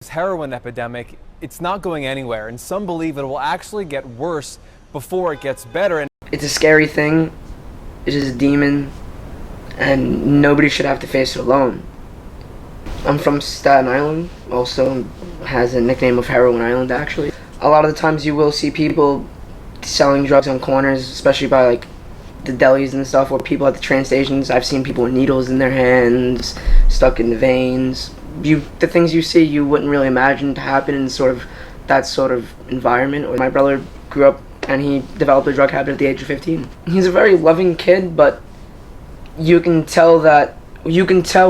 country's heroin epidemic, it's not going anywhere, and some believe it will actually get worse before it gets better. And it's a scary thing. It is a demon, and nobody should have to face it alone. I'm from Staten Island, also has a nickname of Heroin Island, actually. A lot of the times you will see people selling drugs on corners, especially by like the delis and stuff, or people at the train stations. I've seen people with needles in their hands, stuck in the veins. The things you see you wouldn't really imagine to happen in that sort of environment. My brother grew up and he developed a drug habit at the age of 15. He's a very loving kid, but you can tell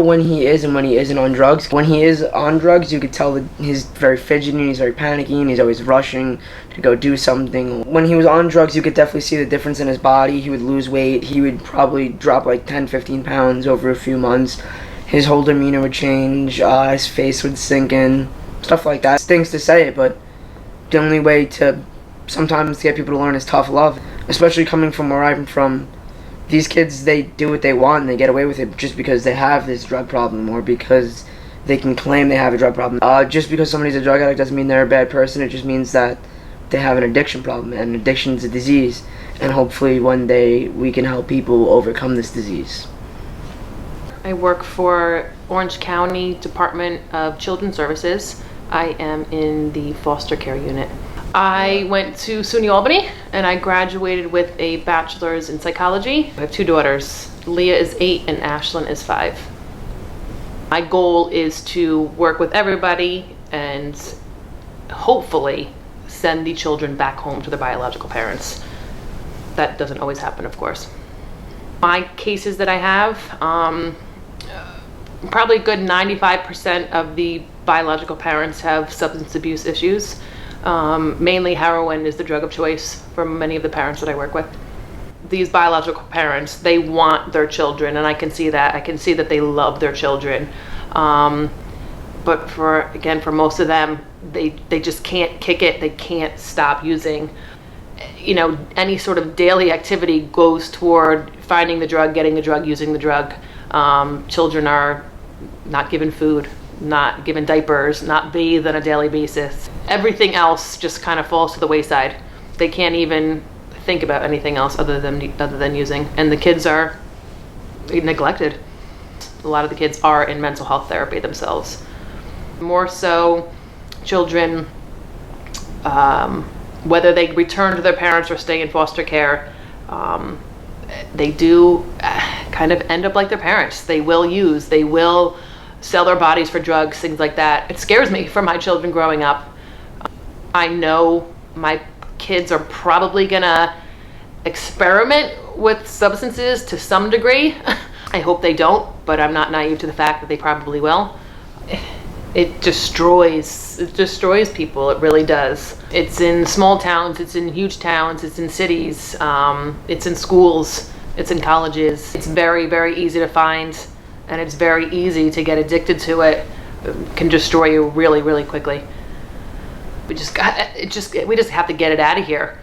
when he is and when he isn't on drugs. When he is on drugs, you could tell that he's very fidgety and he's very panicky and he's always rushing to go do something. When he was on drugs, you could definitely see the difference in his body. He would lose weight. He would probably drop like 10-15 pounds over a few months. His whole demeanor would change, his face would sink in, stuff like that. It stings to say it, but the only way to sometimes get people to learn is tough love, especially coming from where I'm from. These kids, they do what they want and they get away with it just because they have this drug problem or because they can claim they have a drug problem. Just because somebody's a drug addict doesn't mean they're a bad person. It just means that they have an addiction problem, and addiction is a disease, and hopefully one day we can help people overcome this disease. I work for Orange County Department of Children's Services. I am in the foster care unit. I went to UAlbany and I graduated with a bachelor's in psychology. I have two daughters. Leah is 8 and Ashlyn is 5. My goal is to work with everybody and hopefully send the children back home to their biological parents. That doesn't always happen, of course. My cases that I have, probably a good 95% of the biological parents have substance abuse issues. Mainly heroin is the drug of choice for many of the parents that I work with. These biological parents, they want their children, and I can see that. I can see that they love their children. But for most of them, they just can't kick it. They can't stop using. Any sort of daily activity goes toward finding the drug, getting the drug, using the drug. Children are not given food, not given diapers, not bathed on a daily basis. Everything else just kind of falls to the wayside. They can't even think about anything else other than using. And the kids are neglected. A lot of the kids are in mental health therapy themselves. More so, children, whether they return to their parents or stay in foster care, they do kind of end up like their parents. They will use, they will sell their bodies for drugs, things like that. It scares me for my children growing up. I know my kids are probably gonna experiment with substances to some degree. I hope they don't, but I'm not naive to the fact that they probably will. It destroys people, it really does. It's in small towns, it's in huge towns, it's in cities, it's in schools, it's in colleges. It's very, very easy to find, and it's very easy to get addicted to it. It can destroy you really, really quickly. We just have to get it out of here.